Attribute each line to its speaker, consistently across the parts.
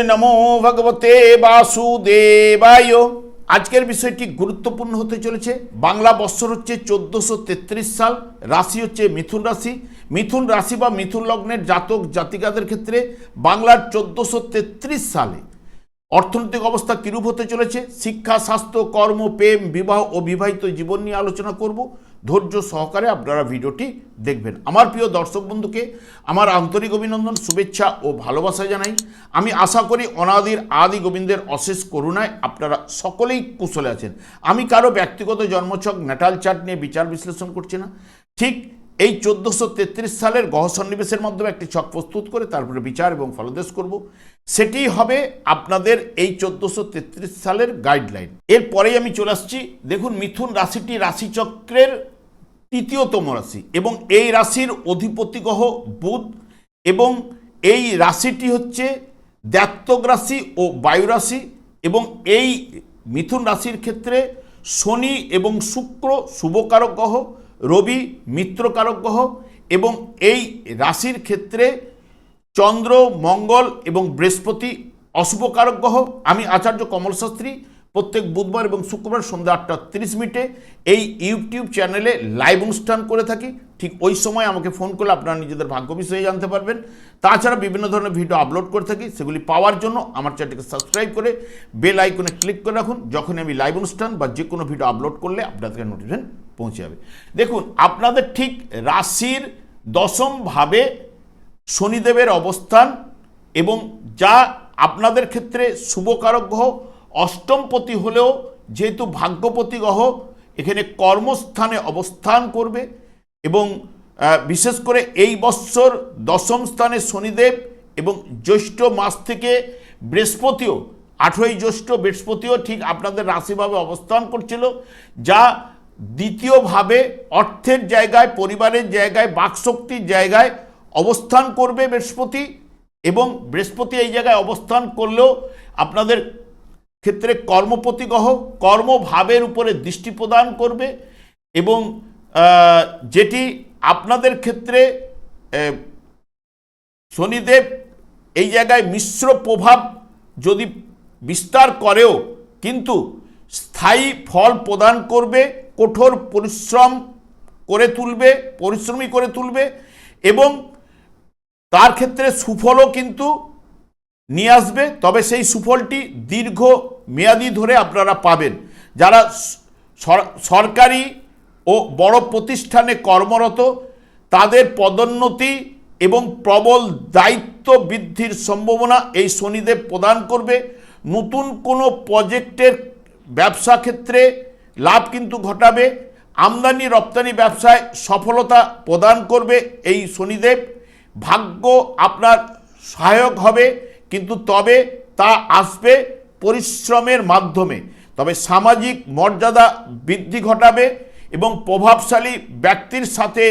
Speaker 1: নমো ভগবতে বাসুদেবায়। আজকের বিষয়টি গুরুত্বপূর্ণ হতে চলেছে। বাংলা বৎসর হচ্ছে 1433 সাল, রাশি হচ্ছে মিথুন রাশি। মিথুন রাশি বা মিথুন লগ্নের জাতক জাতিকাদের ক্ষেত্রে বাংলার 1433 সালে অর্থনৈতিক অবস্থা কিরূপ হতে চলেছে, শিক্ষা, স্বাস্থ্য, কর্ম, প্রেম, বিবাহ ও বিবাহিত জীবন নিয়ে আলোচনা করব। ধৈর্য সহকারে আপনারা ভিডিওটি দেখবেন। আমার প্রিয় দর্শক বন্ধুকে আমার আন্তরিক অভিনন্দন, শুভেচ্ছা ও ভালোবাসা জানাই। আমি আশা করি অনাদির আদি গোবিন্দের অশেষ করুণায় আপনারা সকলেই কুশলে আছেন। আমি কারো ব্যক্তিগত জন্মছক ন্যাটাল চার্ট নিয়ে বিচার বিশ্লেষণ করছি না। ঠিক এই 1433 সালের গ্রহ সন্নিবেশের মাধ্যমে একটি ছক প্রস্তুত করে তারপরে বিচার এবং ফলদেশ করব। সেটি হবে আপনাদের এই 1433 সালের গাইডলাইন। এরপরেই আমি চলে আসছি। দেখুন, মিথুন রাশিটি রাশিচক্রের তৃতীয়তম রাশি এবং এই রাশির অধিপতি গ্রহ বুধ, এবং এই রাশিটি হচ্ছে দ্ব্যর্থক রাশি ও বায়ু রাশি। এবং এই মিথুন রাশির ক্ষেত্রে শনি এবং শুক্র শুভকারক গ্রহ, রবি মিত্রকারক গ্রহ, এবং এই রাশির ক্ষেত্রে চন্দ্র, মঙ্গল এবং বৃহস্পতি অশুভকারক গ্রহ। আমি আচার্য কমল শাস্ত্রী প্রত্যেক বুধবার এবং শুক্রবার সন্ধ্যা 8:30 এই ইউটিউব চ্যানেলে লাইভ অনুষ্ঠান করে থাকি। ঠিক ওই সময় আমাকে ফোন করলে আপনারা নিজেদের ভাগ্য বিষয়ে জানতে পারবেন। তাছাড়া বিভিন্ন ধরনের ভিডিও আপলোড করে থাকি। সেগুলি পাওয়ার জন্য আমার চ্যানেলটিকে সাবস্ক্রাইব করে বেল আইকনে ক্লিক করে রাখুন। যখন আমি লাইভ অনুষ্ঠান বা যে কোনো ভিডিও আপলোড করলে আপনাদের নোটিফিকেশন পৌঁছে যাবে। দেখুন, আপনাদের ঠিক রাশির দশমভাবে শনিদেবের অবস্থান, এবং যা আপনাদের ক্ষেত্রে শুভকারক গ্রহ, অষ্টমপতি হলেও যেহেতু ভাগ্যপতি গ্রহ এখানে কর্মস্থানে অবস্থান করবে। এবং বিশেষ করে এই বৎসর দশম স্থানে শনিদেব, এবং জ্যৈষ্ঠ মাস থেকে বৃহস্পতিও 18ই জ্যৈষ্ঠ বৃহস্পতিও ঠিক আপনাদের রাশিভাবে অবস্থান করছিল, যা দ্বিতীয়ভাবে অর্থের জায়গায়, পরিবারের জায়গায়, বাকশক্তির জায়গায় অবস্থান করবে বৃহস্পতি। এবং বৃহস্পতি এই জায়গায় অবস্থান করলেও আপনাদের ক্ষেত্রে কর্মপতি গ্রহ কর্মভাবের উপরে দৃষ্টি প্রদান করবে, এবং যেটি আপনাদের ক্ষেত্রে শনিদেব এই জায়গায় মিশ্র প্রভাব যদি বিস্তার করেও কিন্তু স্থায়ী ফল প্রদান করবে, কঠোর পরিশ্রমী করে তুলবে, এবং তার ক্ষেত্রে সুফলও কিন্তু নিয়ে আসবে। তবে সেই সুফলটি দীর্ঘ মেয়াদি ধরে আপনারা পাবেন। যারা সরকারি ও বড় প্রতিষ্ঠানে কর্মরত তাদের পদোন্নতি এবং প্রবল দায়িত্ব বৃদ্ধির সম্ভাবনা এই শনিদেব প্রদান করবে। নতুন কোনো প্রজেক্টের ব্যবসা ক্ষেত্রে লাভ কিন্তু ঘটাবে। আমদানি রপ্তানি ব্যবসায় সফলতা প্রদান করবে এই শনিদেব। ভাগ্য আপনার সহায়ক হবে, কিন্তু তবে তা আসবে পরিশ্রমের মাধ্যমে। তবে সামাজিক মর্যাদা বৃদ্ধি ঘটাবে এবং প্রভাবশালী ব্যক্তির সাথে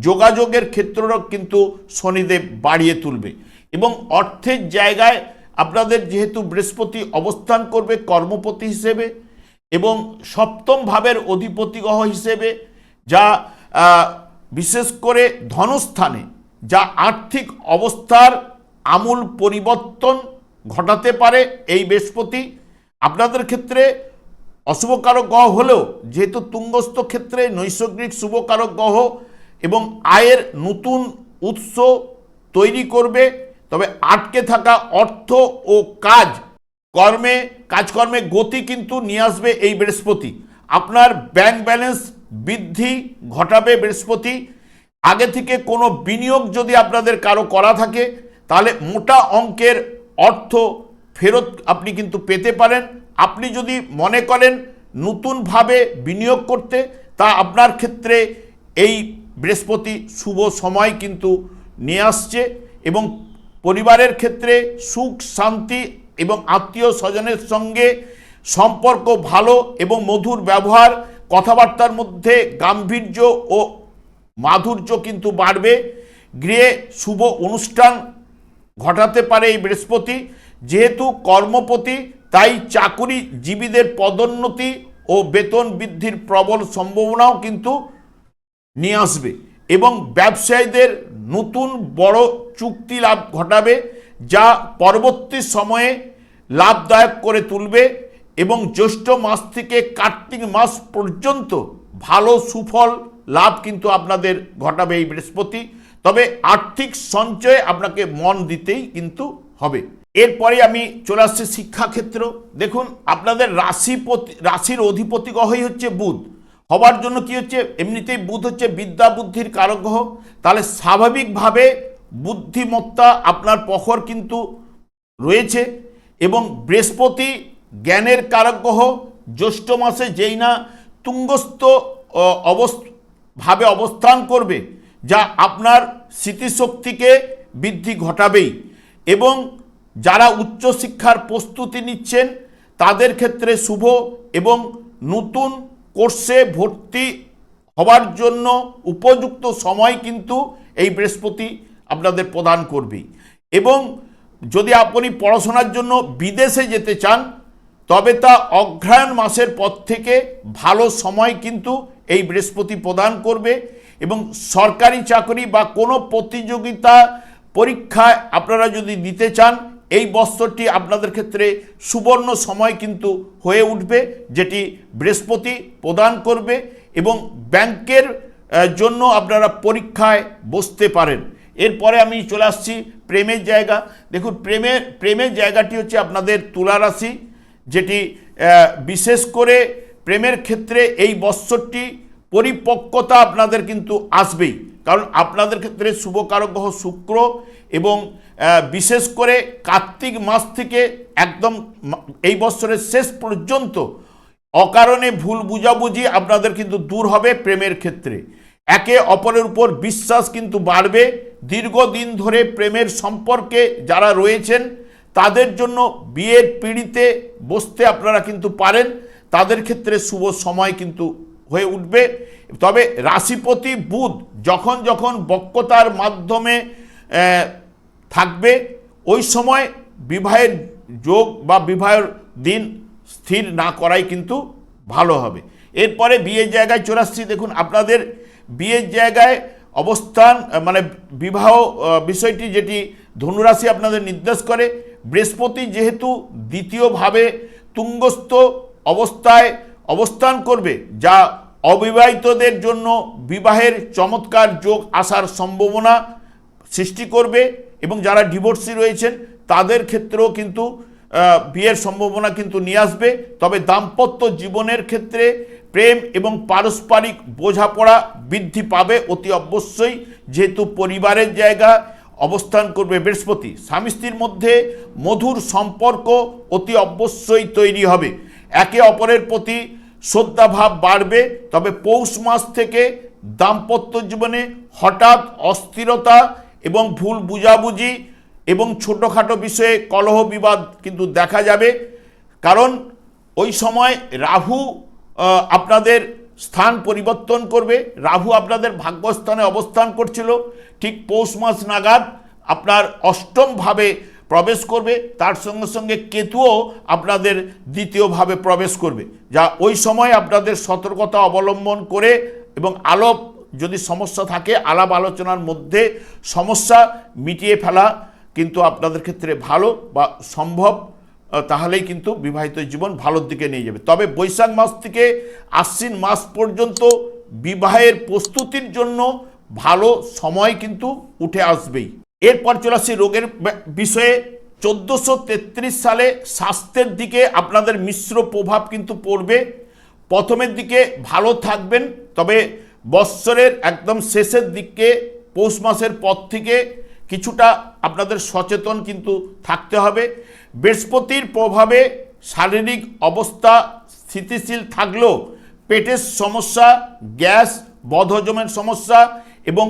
Speaker 1: যোগাযোগের ক্ষেত্রেও কিন্তু শনিদেব বাড়িয়ে তুলবে। এবং অর্থের জায়গায় আপনাদের যেহেতু বৃহস্পতি অবস্থান করবে কর্মপতি হিসেবে এবং সপ্তম ভাবের অধিপতি গ্রহ হিসেবে, যা বিশেষ করে ধনস্থানে যা আর্থিক অবস্থার আমূল পরিবর্তন ঘটাতে পারে এই বৃহস্পতি। আপনাদের ক্ষেত্রে অশুভকারক গ্রহ হলেও যেহেতু তুঙ্গস্থ ক্ষেত্রে নৈসর্গিক শুভকারক গ্রহ এবং আয়ের নতুন উৎস তৈরি করবে। তবে আটকে থাকা অর্থ ও কাজকর্মে গতি কিন্তু নিয়ে আসবে এই বৃহস্পতি। আপনার ব্যাংক ব্যালেন্স বৃদ্ধি ঘটাবে বৃহস্পতি। আগে থেকে কোনো বিনিয়োগ যদি আপনাদের কারো করা থাকে তাহলে মোটা অঙ্কের অর্থ ফেরত আপনি কিন্তু পেতে পারেন। আপনি যদি মনে করেন নতুনভাবে বিনিয়োগ করতে, তা আপনার ক্ষেত্রে এই বৃহস্পতি শুভ সময় কিন্তু নিয়ে আসছে। এবং পরিবারের ক্ষেত্রে সুখ শান্তি এবং আত্মীয় স্বজনের সঙ্গে সম্পর্ক ভালো এবং মধুর ব্যবহার, কথাবার্তার মধ্যে গাম্ভীর্য ও মাধুর্য কিন্তু বাড়বে। গৃহে শুভ অনুষ্ঠান ঘটাতে পারে এই বৃহস্পতি। যেহেতু কর্মপতি, তাই চাকুরিজীবীদের পদোন্নতি ও বেতন বৃদ্ধির প্রবল সম্ভাবনাও কিন্তু নিয়ে আসবে। এবং ব্যবসায়ীদের নতুন বড় চুক্তি লাভ ঘটাবে, যা পরবর্তী সময়ে লাভদায়ক করে তুলবে এবং জ্যৈষ্ঠ মাস থেকে কার্তিক মাস পর্যন্ত ভালো সুফল লাভ কিন্তু আপনাদের ঘটাবে এই বৃহস্পতি। তবে আর্থিক সঞ্চয়ে আপনাকে মন দিতেই কিন্তু হবে। এরপরে আমি চলে আসছি শিক্ষাক্ষেত্র। দেখুন, আপনাদের রাশির অধিপতি গ্রহই হচ্ছে বুধ হবার জন্য কি হচ্ছে, এমনিতেই বুধ হচ্ছে বিদ্যা বুদ্ধির কারক গ্রহ, তাহলে স্বাভাবিকভাবে বুদ্ধিমত্তা আপনার প্রখর কিন্তু রয়েছে। এবং বৃহস্পতি জ্ঞানের কারক গ্রহ, জ্যৈষ্ঠ মাসে যেই না তুঙ্গস্থ ভাবে অবস্থান করবে, যা আপনার স্মৃতিশক্তিকে বৃদ্ধি ঘটাবেই। এবং যারা উচ্চশিক্ষার প্রস্তুতি নিচ্ছেন তাদের ক্ষেত্রে শুভ, এবং নতুন কোর্সে ভর্তি হওয়ার জন্য উপযুক্ত সময় কিন্তু এই বৃহস্পতি আপনাদের প্রদান করবেই। এবং যদি আপনি পড়াশোনার জন্য বিদেশে যেতে চান তবে তা অগ্রহায়ণ মাসের পর থেকে ভালো সময় কিন্তু এই বৃহস্পতি প্রদান করবে। এবং সরকারি চাকরি বা কোনো প্রতিযোগিতা পরীক্ষায় আপনারা যদি দিতে চান, এই বৎসরটি আপনাদের ক্ষেত্রে সুবর্ণ সময় কিন্তু হয়ে উঠবে, যেটি বৃহস্পতি প্রদান করবে। এবং ব্যাংকের জন্য আপনারা পরীক্ষায় বসতে পারেন। এরপরে আমি চলে আসছি প্রেমের জায়গা। দেখুন, প্রেমের জায়গাটি হচ্ছে আপনাদের তুলা রাশি, যেটি বিশেষ করে প্রেমের ক্ষেত্রে এই বৎসরটি পরিপক্কতা আপনাদের কিন্তু আসবেই, কারণ আপনাদের ক্ষেত্রে শুভকারক গ্রহ শুক্র, এবং বিশেষ করে কার্তিক মাস থেকে একদম এই বৎসরের শেষ পর্যন্ত অকারণে ভুল বুঝাবুঝি আপনাদের কিন্তু দূর হবে। প্রেমের ক্ষেত্রে একে অপরের উপর বিশ্বাস কিন্তু বাড়বে। দীর্ঘদিন ধরে প্রেমের সম্পর্কে যারা রয়েছেন তাদের জন্য বিয়ের পিঁড়িতে বসতে আপনারা কিন্তু পারেন, তাদের ক্ষেত্রে শুভ সময় কিন্তু হয়ে উঠবে। তবে রাশিপতি বুধ যখন যখন বক্রতার মাধ্যমে থাকবে, ওই সময় বিবাহের যোগ বা বিবাহের দিন স্থির না করাই কিন্তু ভালো হবে। এরপরে বিয়ের জায়গায় চলে আসছি। দেখুন, আপনাদের বিয়ের জায়গায় অবস্থান মানে বিবাহ বিষয়টি যেটি ধনুরাশি আপনাদের নির্দেশ করে, বৃহস্পতি যেহেতু দ্বিতীয়ভাবে তুঙ্গস্থ অবস্থায় অবস্থান করবে, যা অবিবাহিতদের জন্য বিবাহের চমৎকার যোগ আসার সম্ভাবনা সৃষ্টি করবে। এবং যারা ডিভোর্সি রয়েছেন তাদের ক্ষেত্রেও কিন্তু বিয়ের সম্ভাবনা কিন্তু নিয়ে আসবে। তবে দাম্পত্য জীবনের ক্ষেত্রে প্রেম এবং পারস্পরিক বোঝাপড়া বৃদ্ধি পাবে অতি অবশ্যই, যেহেতু পরিবারের জায়গা অবস্থান করবে বৃহস্পতি। স্বামী স্ত্রীর মধ্যে মধুর সম্পর্ক অতি অবশ্যই তৈরি হবে, একে অপরের প্রতি শ্রদ্ধাভাব বাড়বে। তবে পৌষ মাস থেকে দাম্পত্য জীবনে হঠাৎ অস্থিরতা এবং ভুল বুঝাবুঝি এবং ছোটোখাটো বিষয়ে কলহ বিবাদ কিন্তু দেখা যাবে, কারণ ওই সময় রাহু আপনাদের স্থান পরিবর্তন করবে। রাহু আপনাদের ভাগ্যস্থানে অবস্থান করছিল, ঠিক পৌষ মাস নাগাদ আপনার অষ্টমভাবে প্রবেশ করবে। তার সঙ্গে সঙ্গে কেতুও আপনাদের দ্বিতীয়ভাবে প্রবেশ করবে, যা ওই সময় আপনাদের সতর্কতা অবলম্বন করে এবং যদি সমস্যা থাকে আলাপ আলোচনার মধ্যে সমস্যা মিটিয়ে ফেলা কিন্তু আপনাদের ক্ষেত্রে ভালো বা সম্ভব, তাহলেই কিন্তু বিবাহিত জীবন ভালোর দিকে নিয়ে যাবে। তবে বৈশাখ মাস থেকে আশ্বিন মাস পর্যন্ত বিবাহের প্রস্তুতির জন্য ভালো সময় কিন্তু উঠে আসবেই। এরপর চলে আসছি রোগের বিষয়ে। 1433 সালে স্বাস্থ্যের দিকে আপনাদের মিশ্র প্রভাব কিন্তু পড়বে। প্রথমের দিকে ভালো থাকবেন, তবে বৎসরের একদম শেষের দিকে পৌষ মাসের পর থেকে কিছুটা আপনাদের সচেতন কিন্তু থাকতে হবে। বৃহস্পতির প্রভাবে শারীরিক অবস্থা স্থিতিশীল থাকলেও পেটের সমস্যা, গ্যাস, বদহজমের সমস্যা এবং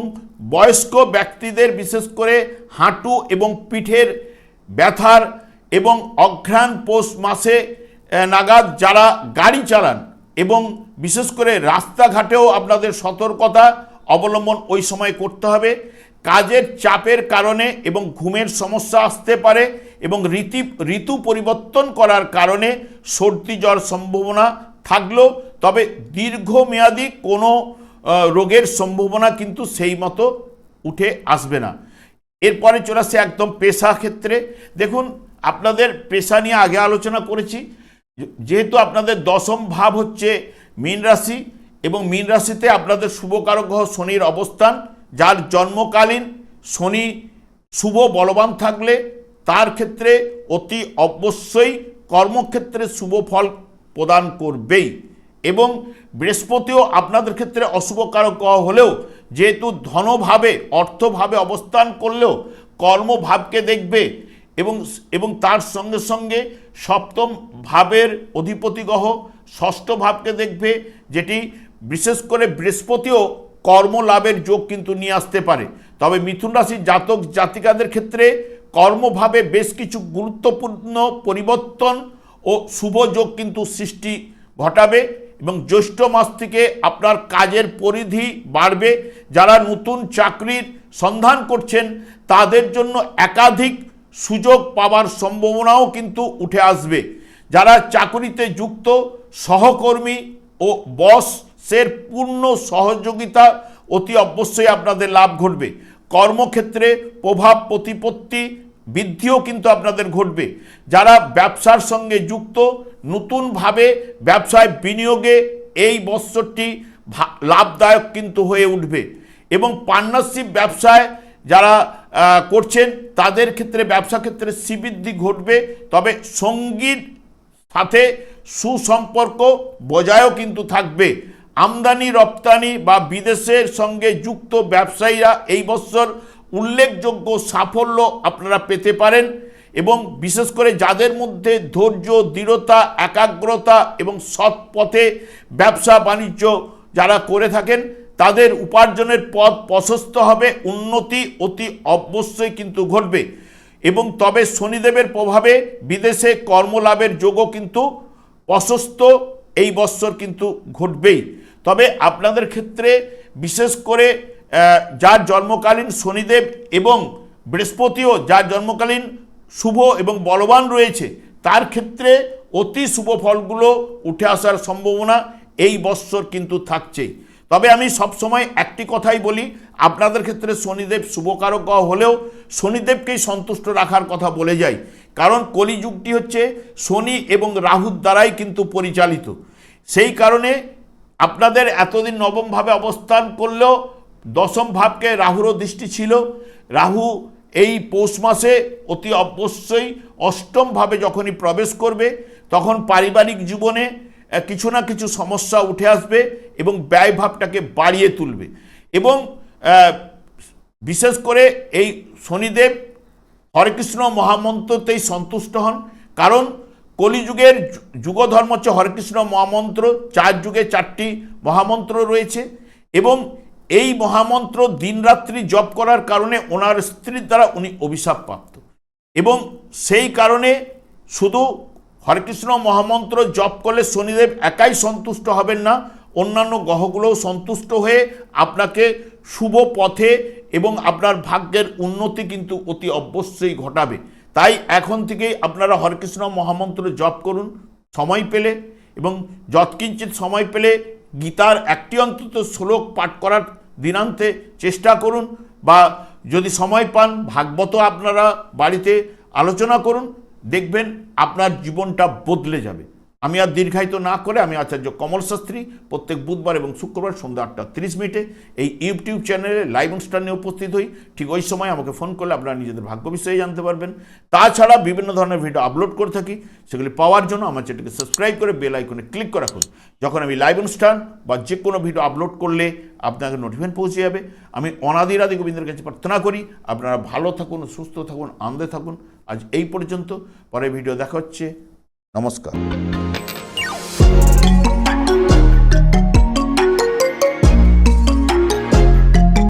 Speaker 1: বয়স্ক ব্যক্তিদের বিশেষ করে হাঁটু এবং পিঠের ব্যথার এবং অঘ্রাণ পৌষ মাসে নাগাদ যারা গাড়ি চালান এবং বিশেষ করে রাস্তাঘাটেও আপনাদের সতর্কতা অবলম্বন ওই সময় করতে হবে। কাজের চাপের কারণে এবং ঘুমের সমস্যা আসতে পারে এবং ঋতু পরিবর্তন করার কারণে সর্দি জ্বর সম্ভাবনা থাকলেও তবে দীর্ঘমেয়াদী কোনো রোগের সম্ভাবনা কিন্তু সেই মতো উঠে আসবে না। এরপরে চলে আসছে একদম পেশা ক্ষেত্রে। দেখুন, আপনাদের পেশা নিয়ে আগে আলোচনা করেছি। যেহেতু আপনাদের দশম ভাব হচ্ছে মীন রাশি এবং মীন রাশিতে আপনাদের শুভকারক গ্রহ শনির অবস্থান, যার জন্মকালীন শনি শুভ বলবান থাকলে তার ক্ষেত্রে অতি অবশ্যই কর্মক্ষেত্রে শুভ ফল প্রদান করবেই। এবং বৃহস্পতিও আপনাদের ক্ষেত্রে অশুভকারক গ্রহ হলেও যেহেতু ধনভাবে অর্থভাবে অবস্থান করলেও কর্মভাবকে দেখবে এবং তার সঙ্গে সঙ্গে সপ্তম ভাবের অধিপতি গ্রহ ষষ্ঠ ভাবকে দেখবে, যেটি বিশেষ করে বৃহস্পতিও কর্মলাভের যোগ কিন্তু নিয়ে আসতে পারে। তবে মিথুন রাশির জাতক জাতিকাদের ক্ষেত্রে কর্মভাবে বেশ কিছু গুরুত্বপূর্ণ পরিবর্তন ও শুভ যোগ কিন্তু সৃষ্টি ঘটাবে এবং জ্যৈষ্ঠ মাস থেকে আপনার কাজের পরিধি বাড়বে। যারা নতুন চাকরির সন্ধান করছেন তাদের জন্য একাধিক সুযোগ পাওয়ার সম্ভাবনাও কিন্তু উঠে আসবে। যারা চাকরিতে যুক্ত সহকর্মী ও বসের পূর্ণ সহযোগিতা অতি অবশ্যই আপনাদের লাভ ঘটবে। কর্মক্ষেত্রে প্রভাব প্রতিপত্তি বৃদ্ধিও কিন্তু আপনাদের ঘটবে। যারা ব্যবসার সঙ্গে যুক্ত নতুনভাবে ব্যবসায় বিনিয়োগে এই বৎসরটি লাভদায়ক কিন্তু হয়ে উঠবে এবং পার্টনারশিপ ব্যবসায় যারা করছেন তাদের ক্ষেত্রে ব্যবসা ক্ষেত্রে শ্রীবৃদ্ধি ঘটবে। তবে সঙ্গীর সাথে সুসম্পর্ক বজায়ও কিন্তু থাকবে। আমদানি রপ্তানি বা বিদেশের সঙ্গে যুক্ত ব্যবসায়ীরা এই বছর উল্লেখযোগ্য সাফল্য আপনারা পেতে পারেন এবং বিশেষ করে যাদের মধ্যে ধৈর্য, দৃঢ়তা, একাগ্রতা এবং সৎ পথে ব্যবসা বাণিজ্য যারা করে থাকেন তাদের উপার্জনের পথ প্রশস্ত হবে, উন্নতি অতি অবশ্যই কিন্তু ঘটবে। এবং তবে শনিদেবের প্রভাবে বিদেশে কর্মলাভের যোগও কিন্তু প্রশস্ত এই বৎসর কিন্তু ঘটবেই। তবে আপনাদের ক্ষেত্রে বিশেষ করে যার জন্মকালীন শনিদেব এবং বৃহস্পতিও যার জন্মকালীন শুভ এবং বলবান রয়েছে তার ক্ষেত্রে অতি শুভ ফলগুলো উঠে আসার সম্ভাবনা এই বৎসর কিন্তু থাকছেই। তবে আমি সবসময় একটি কথাই বলি, আপনাদের ক্ষেত্রে শনিদেব শুভকারক গ্রহ হলেও শনিদেবকেই সন্তুষ্ট রাখার কথা বলে যাই, কারণ কলিযুগটি হচ্ছে শনি এবং রাহুর দ্বারাই কিন্তু পরিচালিত। সেই কারণে আপনাদের এতদিন নবম ভাবে অবস্থান করলেও দশম ভাবকে রাহুরও দৃষ্টি ছিল। রাহু এই পৌষ মাসে অতি অবশ্যই অষ্টম ভাবে যখনই প্রবেশ করবে তখন পারিবারিক জীবনে কিছু না কিছু সমস্যা উঠে আসবে এবং ব্যয় ভাবটাকে বাড়িয়ে তুলবে। এবং বিশেষ করে এই শনিদেব হরেকৃষ্ণ মহামন্ত্রতেই সন্তুষ্ট হন, কারণ কলিযুগের যুগধর্ম হচ্ছে হরেকৃষ্ণ মহামন্ত্র। 4 যুগে 4টি মহামন্ত্র রয়েছে এবং এই মহামন্ত্র দিনরাত্রি জপ করার কারণে ওনার স্ত্রীর দ্বারা উনি অভিশাপপ্রাপ্ত এবং সেই কারণে শুধু হরেকৃষ্ণ মহামন্ত্র জপ করলে শনিদেব একাই সন্তুষ্ট হবেন না, অন্যান্য গ্রহগুলোও সন্তুষ্ট হয়ে আপনাকে শুভ পথে এবং আপনার ভাগ্যের উন্নতি কিন্তু অতি অবশ্যই ঘটাবে। তাই এখন থেকেই আপনারা হরেকৃষ্ণ মহামন্ত্র জপ করুন সময় পেলে, এবং যৎকিঞ্চিত সময় পেলে গীতার একটি অন্তত শ্লোক পাঠ করার দিনান্তে চেষ্টা করুন, বা যদি সময় পান ভাগবত আপনারা বাড়িতে আলোচনা করুন, দেখবেন আপনার জীবনটা বদলে যাবে। আমি আর দীর্ঘায়িত না করে আমি আচার্য কমল শাস্ত্রী প্রত্যেক বুধবার এবং শুক্রবার সন্ধ্যা 8:30 এই ইউটিউব চ্যানেলে লাইভ অনুষ্ঠান নিয়ে উপস্থিত হই। ঠিক ওই সময় আমাকে ফোন করলে আপনারা নিজেদের ভাগ্য বিষয়ে জানতে পারবেন। তাছাড়া বিভিন্ন ধরনের ভিডিও আপলোড করে থাকি, সেগুলি পাওয়ার জন্য আমার চ্যানেলকে সাবস্ক্রাইব করে বেল আইকনে ক্লিক করে রাখুন। যখন আমি লাইভ অনুষ্ঠান বা যে কোনো ভিডিও আপলোড করলে আপনাকে নোটিফিকেশন পৌঁছে যাবে। আমি অনাদিরাদি গোবিন্দের কাছে প্রার্থনা করি আপনারা ভালো থাকুন, সুস্থ থাকুন, আনন্দে থাকুন। আজ এই পর্যন্ত, পরে ভিডিও দেখা হচ্ছে। নমস্কার।